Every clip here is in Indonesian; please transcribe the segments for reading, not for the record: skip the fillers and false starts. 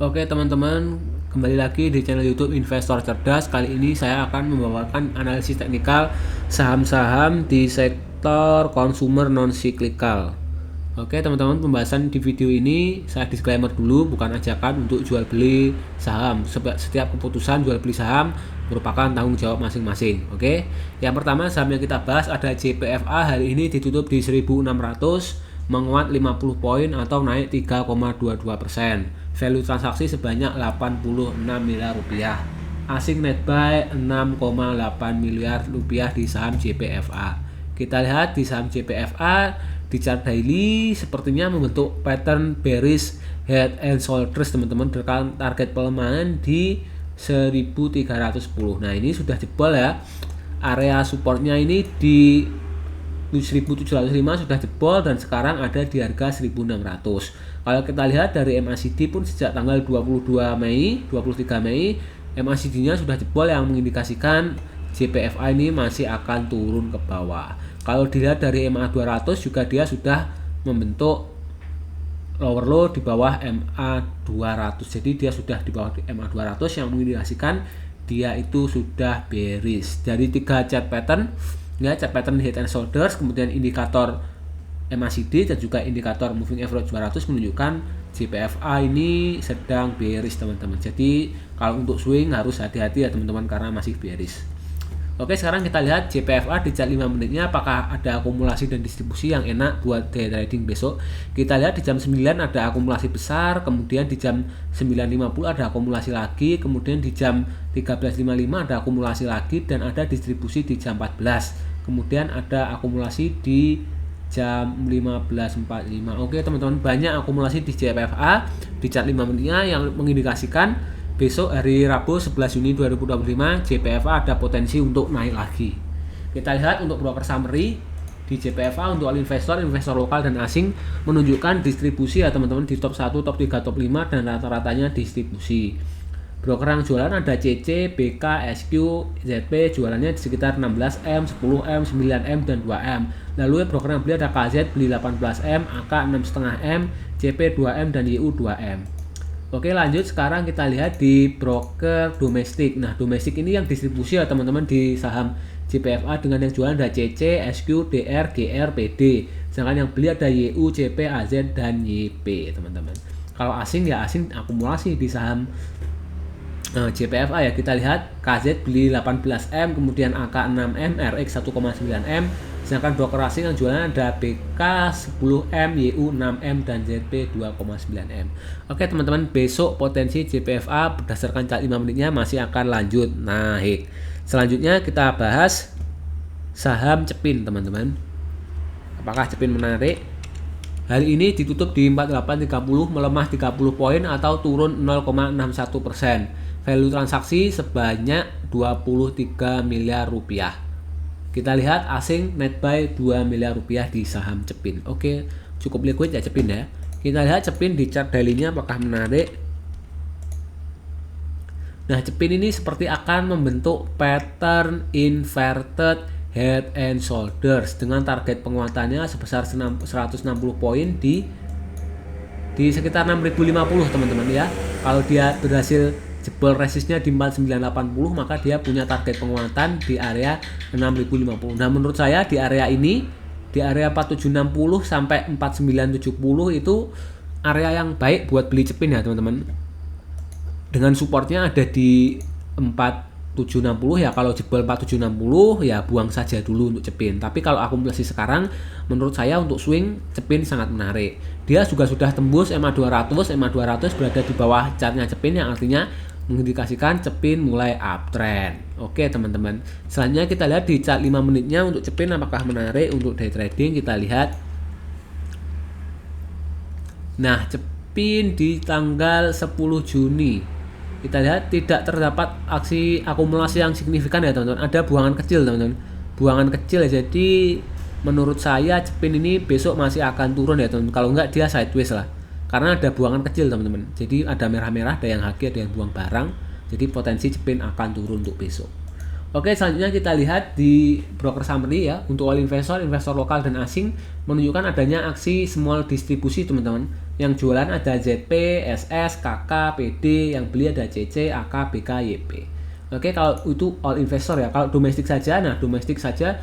Oke teman-teman, kembali lagi di channel YouTube Investor Cerdas. Kali ini saya akan membawakan analisis teknikal saham-saham di sektor konsumer non siklikal. Oke teman-teman, pembahasan di video ini saya disclaimer dulu, bukan ajakan untuk jual beli saham. Setiap keputusan jual beli saham merupakan tanggung jawab masing-masing. Oke, yang pertama saham yang kita bahas ada JPFA. Hari ini ditutup di 1600, menguat 50 poin atau naik 3,22%. Value transaksi sebanyak 86 miliar rupiah. Asing net buy 6,8 miliar rupiah di saham JPFA. Kita lihat di saham JPFA di chart daily sepertinya membentuk pattern bearish head and shoulders teman-teman, dengan target pelemahan di 1310. Nah, ini sudah jebol ya. Area supportnya ini di 1705 sudah jebol dan sekarang ada di harga 1600. Kalau kita lihat dari MACD pun sejak tanggal 23 Mei MACD-nya sudah jebol, yang mengindikasikan JPFA ini masih akan turun ke bawah. Kalau dilihat dari MA200 juga dia sudah membentuk lower low di bawah MA200. Jadi dia sudah di bawah MA200 yang mengindikasikan dia itu sudah bearish. Dari 3 chart pattern, ya, chart pattern head and shoulders, kemudian indikator MACD dan juga indikator moving average 200 menunjukkan JPFA ini sedang bearish teman-teman. Jadi kalau untuk swing harus hati-hati ya teman-teman, karena masih bearish. Oke, sekarang kita lihat JPFA di chart 5 menitnya apakah ada akumulasi dan distribusi yang enak buat day trading besok. Kita lihat di jam 9 ada akumulasi besar, kemudian di jam 9.50 ada akumulasi lagi, kemudian di jam 13.55 ada akumulasi lagi, dan ada distribusi di jam 14. Kemudian ada akumulasi di jam 15.45. Oke teman-teman, banyak akumulasi di JPFA di chart 5 menitnya yang mengindikasikan besok hari Rabu 11 Juni 2025 JPFA ada potensi untuk naik lagi. Kita lihat untuk broker summary di JPFA untuk all investor lokal dan asing menunjukkan distribusi ya teman-teman, di top 1, top 3, top 5 dan rata-ratanya distribusi. Broker yang jualan ada CC, BK, SQ, ZP, jualannya di sekitar 16M, 10M, 9M dan 2M. Lalu broker yang beli ada KZ beli 18M, AK 6,5M, CP 2M dan YU 2M. Oke, lanjut sekarang kita lihat di broker domestik. Nah, domestik ini yang distribusi ya teman-teman di saham JPFA, dengan yang jualan ada CC, SQ, DR, GR, PD. Sedangkan yang beli ada YU, CP, AZ dan YP teman-teman. Kalau asing ya asing akumulasi di saham JPFA ya. Kita lihat KZ beli 18M, kemudian AK 6M, RX 1,9M. Sedangkan broker asing yang jualan ada BK 10M, YU 6M dan ZP 2,9M. Oke teman-teman, besok potensi JPFA berdasarkan chart 5 menitnya masih akan lanjut naik. Selanjutnya kita bahas saham Cepin teman-teman. Apakah Cepin menarik? Hari ini ditutup di 4830, melemah 30 poin atau turun 0,61%. Value transaksi sebanyak 23 miliar rupiah. Kita lihat asing net buy 2 miliar rupiah di saham Cepin. Oke, cukup liquid ya Cepin ya. Kita lihat Cepin di chart daily-nya apakah menarik. Nah, Cepin ini seperti akan membentuk pattern inverted head and shoulders dengan target penguatannya sebesar 160 poin di sekitar 6050 teman-teman ya. Kalau dia berhasil jebol resistnya di 4980, maka dia punya target penguatan di area 6050. Nah, menurut saya di area ini, di area 4760 sampai 4970 itu area yang baik buat beli Cepin ya teman-teman. Dengan supportnya ada di 4760 ya. Kalau jebol 4760 ya buang saja dulu untuk Cepin. Tapi kalau akumulasi sekarang, menurut saya untuk swing Cepin sangat menarik. Dia juga sudah tembus MA200 berada di bawah chartnya Cepin, yang artinya mengindikasikan Cepin mulai uptrend. Oke teman-teman, selanjutnya kita lihat di chart 5 menitnya untuk Cepin apakah menarik untuk day trading. Kita lihat. Nah, Cepin di tanggal 10 Juni kita lihat tidak terdapat aksi akumulasi yang signifikan ya teman-teman. Ada buangan kecil teman-teman, buangan kecil ya. Jadi menurut saya Cepin ini besok masih akan turun ya teman-teman. Kalau enggak dia sideways lah, karena ada buangan kecil teman-teman. Jadi ada merah-merah, ada yang haki, ada yang buang barang. Jadi potensi Cepin akan turun untuk besok. Oke, selanjutnya kita lihat di broker summary ya. Untuk all investor, investor lokal dan asing menunjukkan adanya aksi small distribusi teman-teman. Yang jualan ada ZP, SS, KK, PD, yang beli ada CC, AK, BK, YP. Oke, kalau itu all investor ya. Kalau domestik saja, nah domestik saja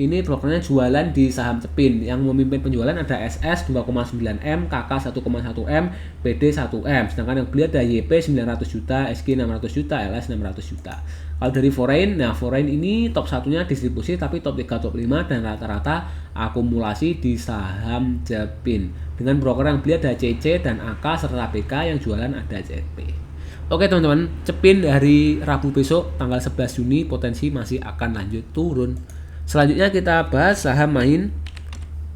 ini brokernya jualan di saham Cepin. Yang memimpin penjualan ada SS 2,9M, KK 1,1M, PD 1M. Sedangkan yang beli ada YP 900 juta, SG 600 juta, LS 600 juta. Kalau dari foreign, nah foreign ini top satunya distribusi tapi top 3, top 5 dan rata-rata akumulasi di saham Cepin. Dengan broker yang beli ada CC dan AK serta BK, yang jualan ada ZP. Oke teman-teman, Cepin hari Rabu besok tanggal 11 Juni potensi masih akan lanjut turun. Selanjutnya kita bahas saham main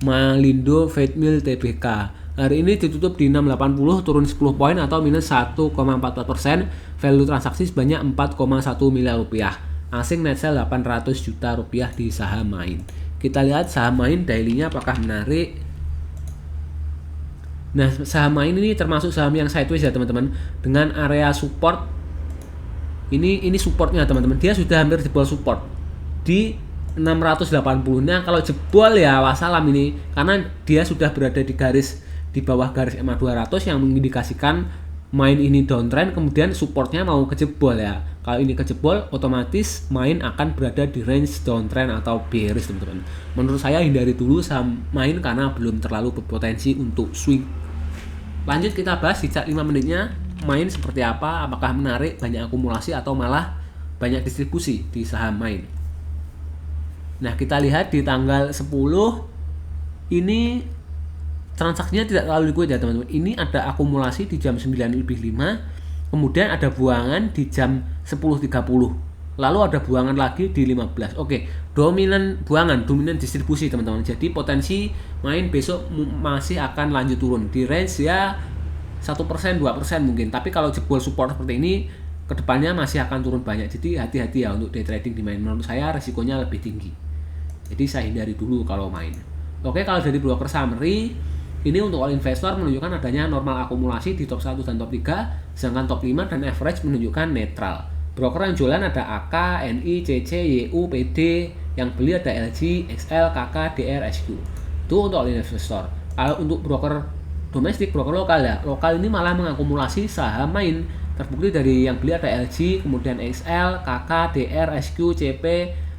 Malindo Feedmill Tbk. Hari ini ditutup di 680, turun 10 poin atau minus 1,44%. Value transaksi sebanyak 4,1 miliar rupiah. Asing net sell 800 juta rupiah di saham main. Kita lihat saham main daily-nya apakah menarik. Nah, saham main ini termasuk saham yang sideways ya teman-teman, dengan area support. Ini supportnya teman-teman. Dia sudah hampir jebol support di 680. Nah, kalau jebol ya wassalam ini, karena dia sudah berada di bawah garis EMA 200 yang mengindikasikan main ini downtrend, kemudian supportnya mau kejebol ya. Kalau ini kejebol, otomatis main akan berada di range downtrend atau bearish teman-teman. Menurut saya hindari dulu saham main karena belum terlalu berpotensi untuk swing. Lanjut kita bahas di chart 5 menitnya main seperti apa, apakah menarik, banyak akumulasi atau malah banyak distribusi di saham main. Nah, kita lihat di tanggal 10 ini transaksinya tidak terlalu liquid ya teman-teman. Ini ada akumulasi di jam 9:05, kemudian ada buangan di jam 10.30, lalu ada buangan lagi di 15. Oke, dominan distribusi teman-teman. Jadi potensi main besok masih akan lanjut turun di range ya 1%, 2% mungkin. Tapi kalau jebol support seperti ini, kedepannya masih akan turun banyak. Jadi hati-hati ya untuk day trading di main. Menurut saya resikonya lebih tinggi. Jadi saya hindari dulu kalau main. Oke, kalau dari broker summary, ini untuk all investor menunjukkan adanya normal akumulasi di top 1 dan top 3, sedangkan top 5 dan average menunjukkan netral. Broker yang jualan ada AK, NI, CC, YU, PD, yang beli ada LG, XL, KK, DR, SQ. Itu untuk all investor. Kalau untuk broker domestik, broker lokal ya, lokal ini malah mengakumulasi saham main. Terbukti dari yang beli ada LG, kemudian XL, KK, DR, SQ, CP,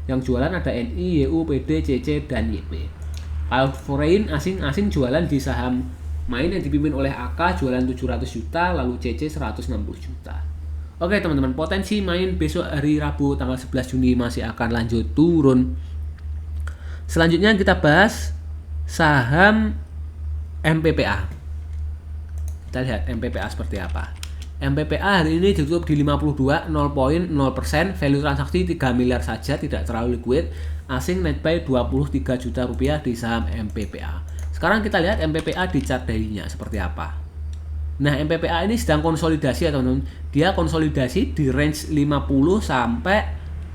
yang jualan ada NI, YU, PD, CC, dan YP. Kalau foreign, asing jualan di saham main yang dipimpin oleh AK jualan 700 juta, lalu CC 160 juta. Oke teman-teman, potensi main besok hari Rabu tanggal 11 Juni masih akan lanjut turun. Selanjutnya kita bahas saham MPPA. Kita lihat MPPA seperti apa. MPPA hari ini ditutup di 52, 0,0%, value transaksi 3 miliar saja, tidak terlalu liquid. Asing net buy 23 juta rupiah di saham MPPA. Sekarang kita lihat MPPA di chart daily-nya seperti apa. Nah, MPPA ini sedang konsolidasi ya teman-teman. Dia konsolidasi di range 50 sampai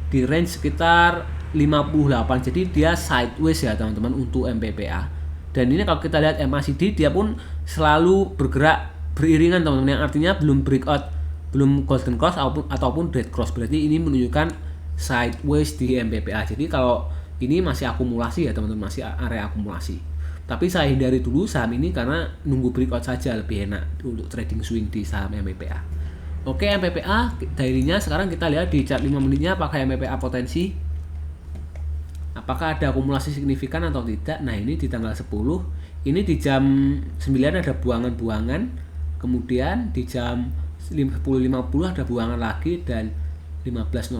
di range sekitar 58. Jadi dia sideways ya teman-teman untuk MPPA. Dan ini kalau kita lihat MACD, dia pun selalu bergerak beriringan teman-teman, yang artinya belum breakout, belum golden cross ataupun dead cross. Berarti ini menunjukkan sideways di MPPA. Jadi kalau ini masih akumulasi ya teman-teman, masih area akumulasi. Tapi saya hindari dulu saham ini karena nunggu breakout saja lebih enak untuk trading swing di saham MPPA. Oke, MPPA daily-nya sekarang kita lihat di chart 5 menitnya apakah MPPA potensi, apakah ada akumulasi signifikan atau tidak. Nah, ini di tanggal 10, ini di jam 9 ada buangan-buangan. Kemudian di jam 10.50 ada buangan lagi, dan 15.00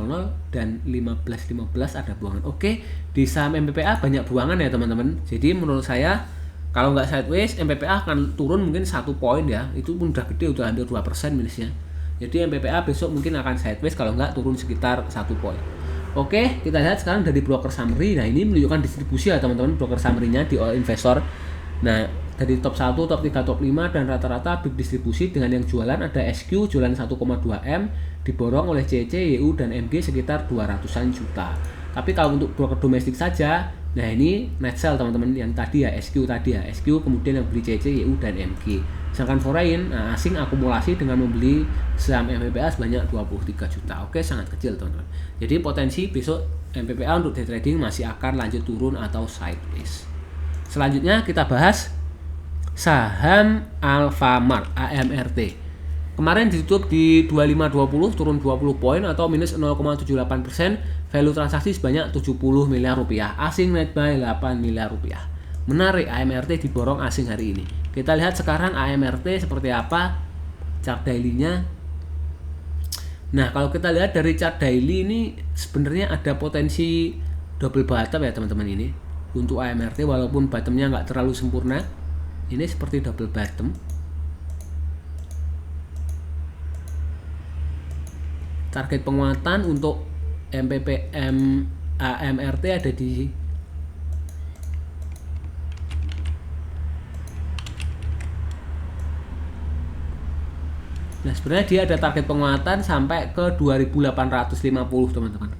dan 15.15 ada buangan. Oke, di saham MPPA banyak buangan ya teman-teman. Jadi menurut saya kalau nggak sideways, MPPA akan turun mungkin 1 poin ya. Itu pun udah gede, udah hampir 2% minusnya. Jadi MPPA besok mungkin akan sideways, kalau nggak turun sekitar 1 poin. Oke, kita lihat sekarang dari broker summary. Nah, ini menunjukkan distribusi ya teman-teman, broker summary-nya di all investor. Nah, dari top 1, top 3, top 5 dan rata-rata big distribusi. Dengan yang jualan ada SQ jualan 1,2M, diborong oleh CC, YU dan MG sekitar 200-an juta. Tapi kalau untuk broker domestik saja, nah ini net sell teman-teman, yang tadi ya SQ tadi ya, SQ kemudian yang beli CC, YU dan MG. Sedangkan foreign, asing akumulasi dengan membeli saham MPPA sebanyak 23 juta. Oke, sangat kecil teman-teman. Jadi potensi besok MPPA untuk day trading masih akan lanjut turun atau sideways. Selanjutnya kita bahas saham Alfamart AMRT. Kemarin ditutup di 2520, turun 20 poin atau minus 0,78%. Value transaksi sebanyak 70 miliar rupiah. Asing net buy 8 miliar rupiah. Menarik, AMRT diborong asing hari ini. Kita lihat sekarang AMRT seperti apa chart daily-nya. Nah, kalau kita lihat dari chart daily ini sebenarnya ada potensi double bottom ya teman-teman ini untuk AMRT, walaupun bottomnya nggak terlalu sempurna. Ini seperti double bottom. Target penguatan untuk MPPM AMRT ada di Nah, sebenarnya dia ada target penguatan sampai ke 2850 teman-teman.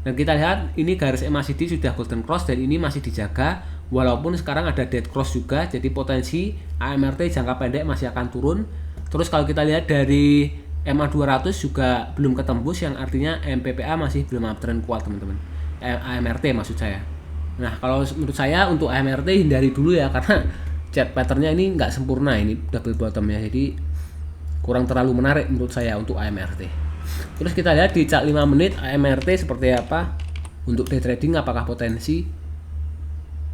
Dan kita lihat ini garis MACD sudah golden cross dan ini masih dijaga walaupun sekarang ada dead cross juga, jadi potensi AMRT jangka pendek masih akan turun. Terus kalau kita lihat dari MA200 juga belum ketembus, yang artinya MPPA masih belum uptrend kuat teman-teman. AMRT maksud saya. Nah, kalau menurut saya untuk AMRT hindari dulu ya, karena chart patternnya ini nggak sempurna, ini double bottom ya, jadi kurang terlalu menarik menurut saya untuk AMRT. Terus kita lihat di chart 5 menit AMRT seperti apa untuk day trading, apakah potensi.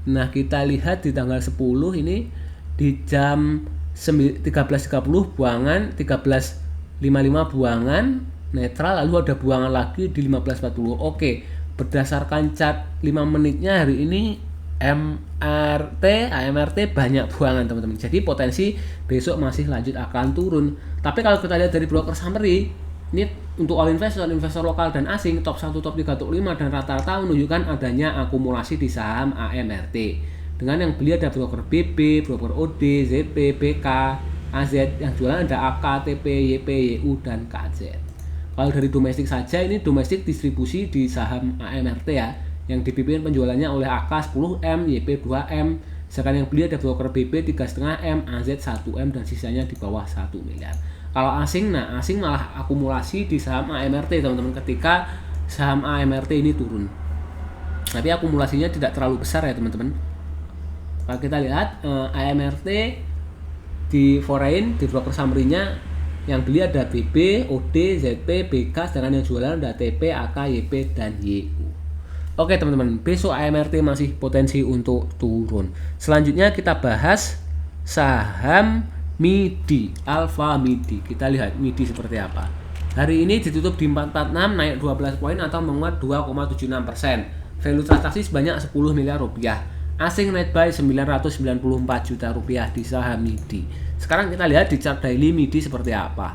Nah, kita lihat di tanggal 10 ini di jam 13.30 buangan, 13.55 buangan netral, lalu ada buangan lagi di 15.40. Oke, berdasarkan chart 5 menitnya hari ini AMRT banyak buangan teman-teman. Jadi potensi besok masih lanjut akan turun. Tapi kalau kita lihat dari broker summary, ini untuk all investor lokal dan asing, top 1, top 3, top 5 dan rata-rata menunjukkan adanya akumulasi di saham AMRT. Dengan yang beli ada broker BB, broker OD, ZP, BK, AZ, yang jualan ada AK, TP, YP, YU dan KZ. Kalau dari domestik saja, ini domestik distribusi di saham AMRT ya, yang dipimpin penjualannya oleh AK 10M, YP 2M, sedangkan yang beli ada broker BB 3,5M, AZ 1M dan sisanya di bawah 1 miliar. Kalau asing, nah asing malah akumulasi di saham AMRT teman-teman ketika saham AMRT ini turun. Tapi akumulasinya tidak terlalu besar ya teman-teman. Kalau kita lihat AMRT di foreign, di broker summary-nya yang beli ada BB, OD, ZP, BK, sedangkan yang jualan ada TP, AK, YP dan YU. Oke teman-teman, besok AMRT masih potensi untuk turun. Selanjutnya kita bahas saham MIDI, Alfa MIDI. Kita lihat MIDI seperti apa. Hari ini ditutup di 446, naik 12 poin atau menguat 2,76%. Value transaksi sebanyak 10 miliar rupiah. Asing net buy 994 juta rupiah di saham MIDI. Sekarang kita lihat di chart daily MIDI seperti apa.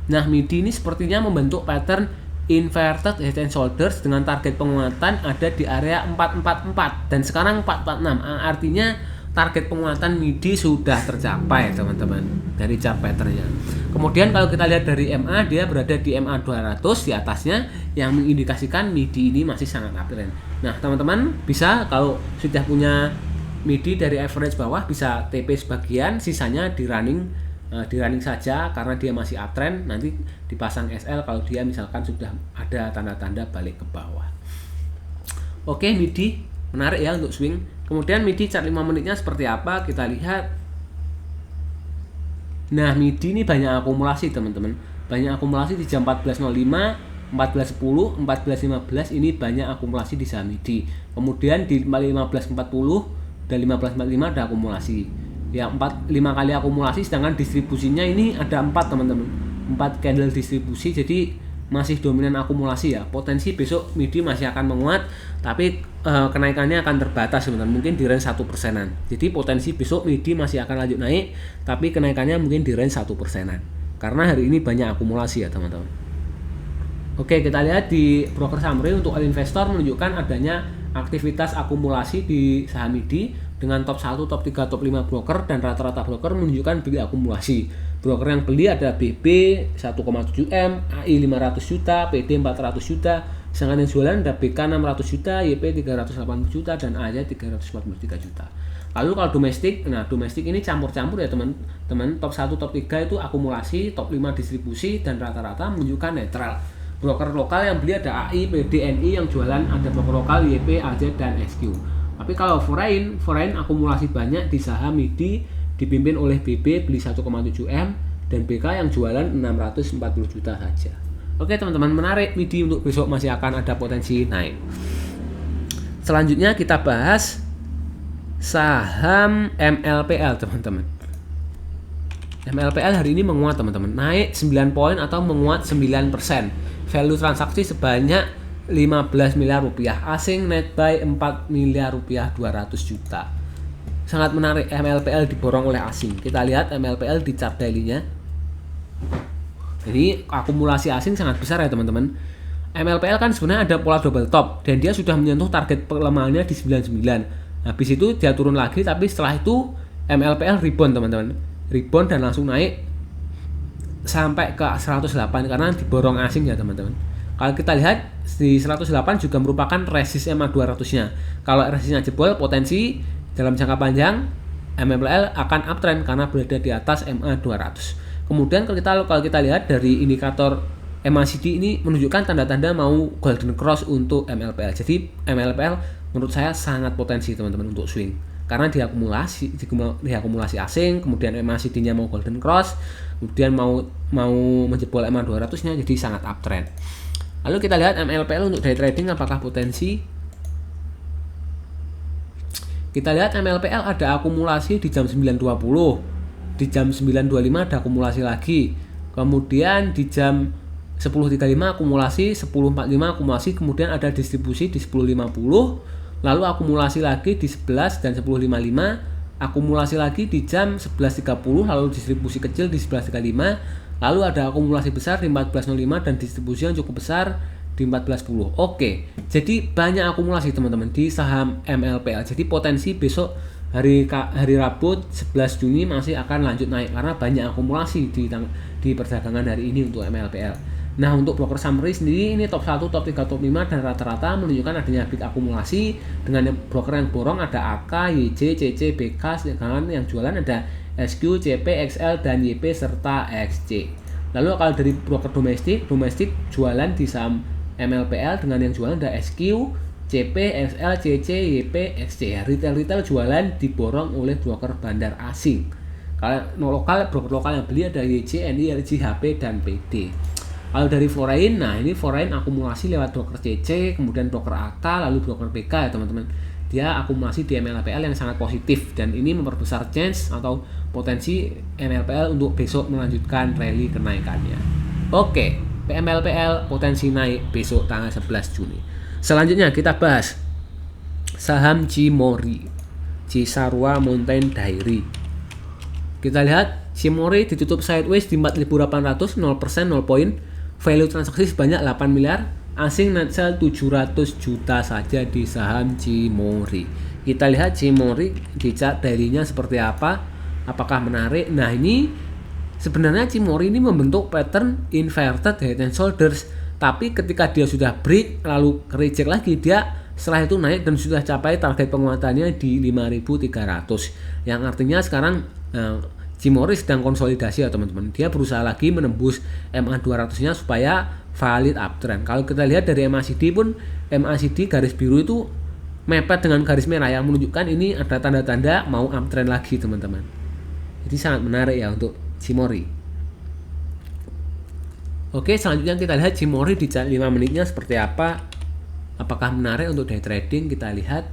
Nah, MIDI ini sepertinya membentuk pattern inverted head and shoulders dengan target penguatan ada di area 444 dan sekarang 446. Artinya target penguatan MIDI sudah tercapai teman-teman dari chart patternnya. Kemudian kalau kita lihat dari MA, dia berada di MA 200 di atasnya yang mengindikasikan MIDI ini masih sangat uptrend. Nah teman-teman bisa kalau sudah punya MIDI dari average bawah bisa TP sebagian, sisanya di running saja karena dia masih uptrend, nanti dipasang SL kalau dia misalkan sudah ada tanda-tanda balik ke bawah. Oke, MIDI menarik ya untuk swing. Kemudian MIDI chart 5 menitnya seperti apa kita lihat. Nah, MIDI ini banyak akumulasi teman-teman. Banyak akumulasi di jam 14.05, 14.10, 14.15 ini banyak akumulasi di saham MIDI. Kemudian di 15.40 dan 15.45 ada akumulasi. Ya 5 kali akumulasi, sedangkan distribusinya ini ada 4 teman-teman. 4 candle distribusi, jadi masih dominan akumulasi ya. Potensi besok MIDI masih akan menguat, tapi kenaikannya akan terbatas sebenarnya, mungkin di range 1%-an. Jadi potensi besok MIDI masih akan lanjut naik, tapi kenaikannya mungkin di range 1%-an. Karena hari ini banyak akumulasi ya teman-teman. Oke, kita lihat di broker summary untuk investor menunjukkan adanya aktivitas akumulasi di saham MIDI dengan top 1, top 3, top 5 broker dan rata-rata broker menunjukkan beli akumulasi. Broker yang beli ada BB 1,7M, AI 500 juta, PD 400 juta, sedangkan yang jualan ada BK 600 juta, YP 380 juta dan AZ 343 juta. Lalu kalau domestik, nah domestik ini campur-campur ya teman-teman. Top 1, top 3 itu akumulasi, top 5 distribusi, dan rata-rata menunjukkan netral. Broker lokal yang beli ada AI, BDNI, yang jualan ada broker lokal YP, AZ, dan SQ. Tapi kalau foreign akumulasi banyak di saham MIDI dipimpin oleh BB beli 1,7 M dan BK yang jualan 640 juta saja. Oke teman-teman, menarik. MIDI untuk besok masih akan ada potensi naik. Selanjutnya kita bahas saham MLPL teman-teman. MLPL hari ini menguat teman-teman, naik 9 poin atau menguat 9%. Value transaksi sebanyak 15 miliar rupiah, asing net buy 4 miliar rupiah 200 juta. Sangat menarik, MLPL diborong oleh asing. Kita lihat MLPL di chart daily-nya. Jadi akumulasi asing sangat besar ya teman-teman. MLPL kan sebenarnya ada pola double top dan dia sudah menyentuh target pelemahannya di 99. Habis itu dia turun lagi, tapi setelah itu MLPL rebound teman-teman. Rebound dan langsung naik sampai ke 108 karena diborong asing ya teman-teman. Kalau kita lihat di 108 juga merupakan resist MA 200-nya. Kalau resistnya jebol, potensi dalam jangka panjang MLPL akan uptrend karena berada di atas MA 200. Kemudian kalau kita lihat dari indikator MACD ini menunjukkan tanda-tanda mau golden cross untuk MLPL. Jadi MLPL menurut saya sangat potensi teman-teman untuk swing. Karena diakumulasi asing, kemudian MACD-nya mau golden cross, kemudian mau menjebol MA 200-nya, jadi sangat uptrend. Lalu kita lihat MLPL untuk day trading apakah potensi. Kita lihat MLPL ada akumulasi di jam 9.20, di jam 9.25 ada akumulasi lagi, kemudian di jam 10.35 akumulasi, 10.45 akumulasi, kemudian ada distribusi di 10.50, lalu akumulasi lagi di 11 dan 10.55, akumulasi lagi di jam 11.30, lalu distribusi kecil di 11.35, lalu ada akumulasi besar di 14.05 dan distribusi yang cukup besar di 14.10. Oke, jadi banyak akumulasi teman-teman di saham MLPL. Jadi potensi besok hari Rabu 11 Juni masih akan lanjut naik karena banyak akumulasi di perdagangan hari ini untuk MLPL. Nah, untuk broker summary sendiri ini top 1, top 3, top 5 dan rata-rata menunjukkan adanya big akumulasi. Dengan broker yang borong ada AK, YJ, CC, BK, sedangkan yang jualan ada SQ, CP, XL, dan YP serta XC. Lalu kalau dari broker domestik jualan di saham MLPL dengan yang jualan ada SQ, CP, XL, CC, YP, XC. Retail jualan diborong oleh broker bandar asing. Kalau broker lokal yang beli ada YJ, NI, LG, HP, dan PD. Kalau dari foreign, nah ini foreign akumulasi lewat broker CC, kemudian broker AK, lalu broker BK ya teman-teman. Dia akumulasi di MLPL yang sangat positif dan ini memperbesar chance atau potensi MLPL untuk besok melanjutkan rally kenaikannya. Oke, MLPL potensi naik besok tanggal 11 Juni. Selanjutnya kita bahas saham Cimori, Cisarua Mountain Dairy. Kita lihat Cimori ditutup sideways di 4.800, 0%, 0 poin. Value transaksi sebanyak 8 miliar, asing net sell 700 juta saja di saham Cimori. Kita lihat Cimori di chart daily-nya seperti apa, apakah menarik. Nah, ini sebenarnya Cimori ini membentuk pattern inverted head and shoulders, tapi ketika dia sudah break lalu reject lagi, dia setelah itu naik dan sudah capai target penguatannya di 5.300, yang artinya sekarang Cimori sedang konsolidasi ya teman-teman. Dia berusaha lagi menembus MA 200-nya supaya valid uptrend. Kalau kita lihat dari MACD pun, MACD garis biru itu mepet dengan garis merah yang menunjukkan ini ada tanda-tanda mau uptrend lagi teman-teman. Jadi sangat menarik ya untuk Cimori. Oke, selanjutnya kita lihat Cimori di chart 5 menitnya seperti apa. Apakah menarik untuk day trading? Kita lihat.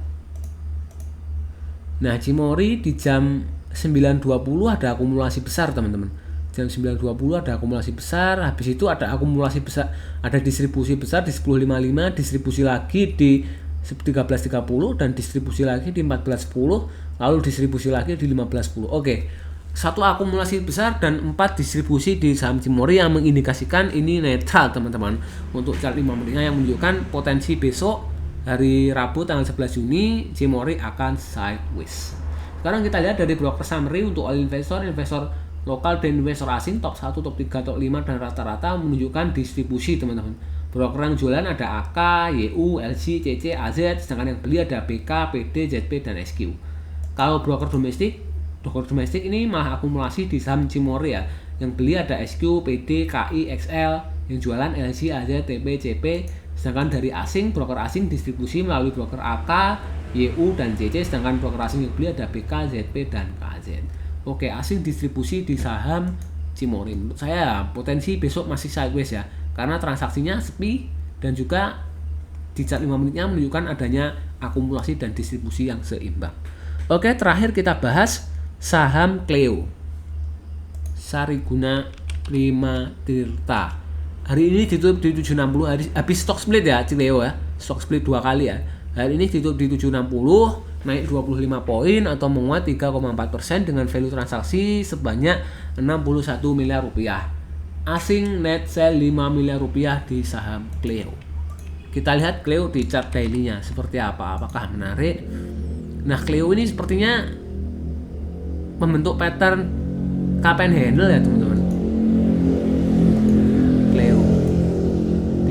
Nah, Cimori di jam 9.20 ada akumulasi besar teman-teman. Jam 9.20 ada akumulasi besar, habis itu ada akumulasi besar, ada distribusi besar di 10.55, distribusi lagi di 13.30 dan distribusi lagi di 14.10, lalu distribusi lagi di 15.10. Oke. Satu akumulasi besar dan 4 distribusi di saham Cimori yang mengindikasikan ini netral teman-teman. Untuk chart 5 menitnya yang menunjukkan potensi besok hari Rabu tanggal 11 Juni Cimori akan sideways. Sekarang kita lihat dari broker summary untuk all investor lokal dan investor asing top 1, top 3, top 5 dan rata-rata menunjukkan distribusi teman-teman. Broker yang jualan ada AK, YU, LG, CC, AZ, sedangkan yang beli ada BK, PD, ZP dan SQ. Kalau broker domestik ini malah akumulasi di saham Cimori ya. Yang beli ada SQ, PD, KI, XL, yang jualan LC, AZ, TP, CP. Sedangkan dari asing, broker asing distribusi melalui broker AK, YU, dan CC. Sedangkan broker asing yang beli ada BK, ZP, dan KZ. Oke, asing distribusi di saham Cimori. Menurut saya potensi besok masih sideways ya, karena transaksinya sepi dan juga di chart 5 menitnya menunjukkan adanya akumulasi dan distribusi yang seimbang. Oke, terakhir kita bahas saham Cleo, Sariguna Prima Tirta. Hari ini ditutup di 760, habis stock split ya Cleo ya, stock split 2 kali ya. Hari ini ditutup di 760, naik 25 poin atau menguat 3,4% dengan value transaksi sebanyak 61 miliar rupiah. Asing net sell 5 miliar rupiah di saham Cleo. Kita lihat Cleo di chart daily-nya seperti apa, apakah menarik. Nah, Cleo ini sepertinya membentuk pattern cup and handle ya teman-teman.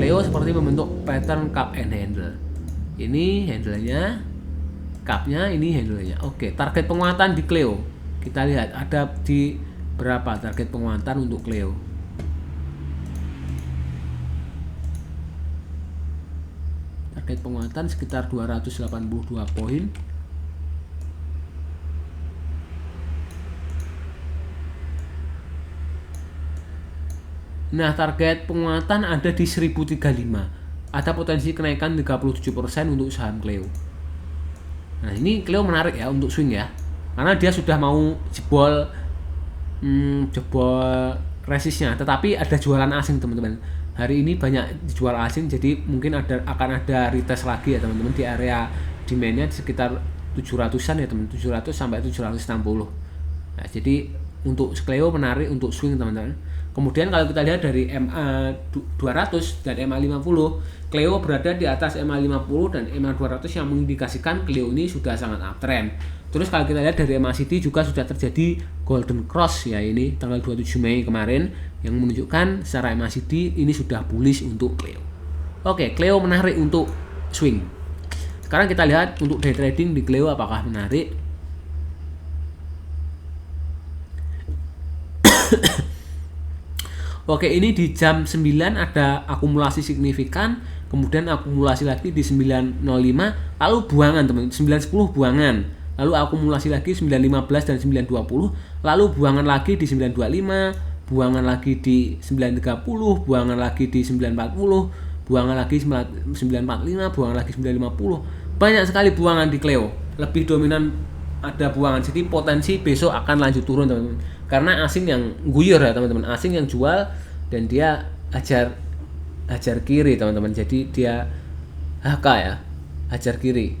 Cleo seperti membentuk pattern cup and handle. Ini handle-nya, cup-nya, ini handle-nya. Oke, target penguatan di Cleo. Kita lihat ada di berapa target penguatan untuk Cleo. Target penguatan sekitar 282 poin. Nah, target penguatan ada di 1035. Ada potensi kenaikan 37% untuk saham Cleo. Nah, ini Cleo menarik ya untuk swing ya. Karena dia sudah mau jebol resistnya, tetapi ada jualan asing teman-teman. Hari ini banyak dijual asing, jadi mungkin akan ada retest lagi ya teman-teman di area demand-nya sekitar 700-an ya teman, 700 sampai 760. Nah, jadi untuk Cleo menarik untuk swing teman-teman. Kemudian kalau kita lihat dari MA 200 dan MA 50, Cleo berada di atas MA 50 dan MA 200 yang mengindikasikan Cleo ini sudah sangat uptrend. Terus kalau kita lihat dari MACD juga sudah terjadi golden cross ya, ini tanggal 27 Mei kemarin yang menunjukkan secara MACD ini sudah bullish untuk Cleo. Oke, Cleo menarik untuk swing. Sekarang kita lihat untuk day trading di Cleo apakah menarik. Oke, ini di jam 9 ada akumulasi signifikan, kemudian akumulasi lagi di 9.05, lalu buangan teman, 9.10 buangan, lalu akumulasi lagi 9.15 dan 9.20, lalu buangan lagi di 9.25, buangan lagi di 9.30, buangan lagi di 9.40, buangan lagi 9.45, buangan lagi 9.50. Banyak sekali buangan di Cleo, lebih dominan ada buangan, jadi potensi besok akan lanjut turun teman-teman, karena asing yang guyur ya teman-teman, asing yang jual dan dia hajar kiri teman-teman, jadi dia HK ya, hajar kiri,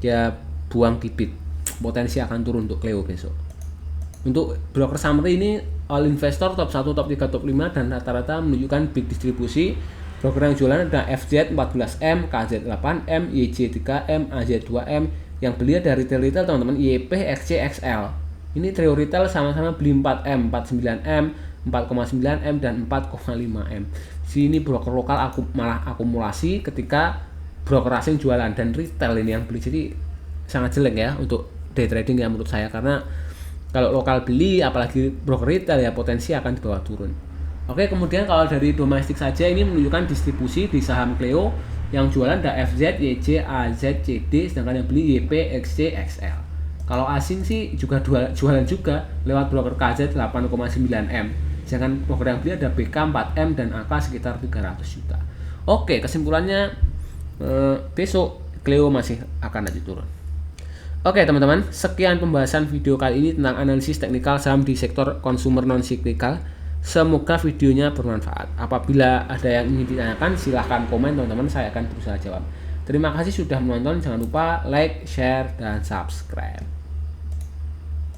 dia buang bibit, potensi akan turun untuk Cleo besok. Untuk broker summary ini all investor top 1, top 3, top 5 dan rata-rata menunjukkan big distribusi. Broker yang jualan ada FZ 14M, KZ 8M, YJ 3M, AZ 2M. Yang beli ada retail teman-teman, YP, XC, XL. Ini trio retail sama-sama beli 4M, 49M, 4,9M dan 4,5M. Sini broker lokal malah akumulasi ketika broker asing jualan, dan retail ini yang beli. Jadi sangat jelek ya untuk day trading ya menurut saya, karena kalau lokal beli apalagi broker retail ya potensi akan dibawa turun. Oke, kemudian kalau dari domestik saja ini menunjukkan distribusi di saham Cleo. Yang jualan ada FZ, YJ, AZ, CD, sedangkan yang beli YP, XC, XL. Kalau asing sih juga jualan juga lewat broker KZ 8,9M. Sedangkan broker yang beli ada BK 4M dan AK sekitar 300 juta. Oke, kesimpulannya besok Cleo masih akan lanjut turun. Oke teman-teman, sekian pembahasan video kali ini tentang analisis teknikal saham di sektor consumer non cyclical. Semoga videonya bermanfaat. Apabila ada yang ingin ditanyakan silahkan komen teman-teman, saya akan berusaha jawab. Terima kasih sudah menonton, jangan lupa like, share, dan subscribe.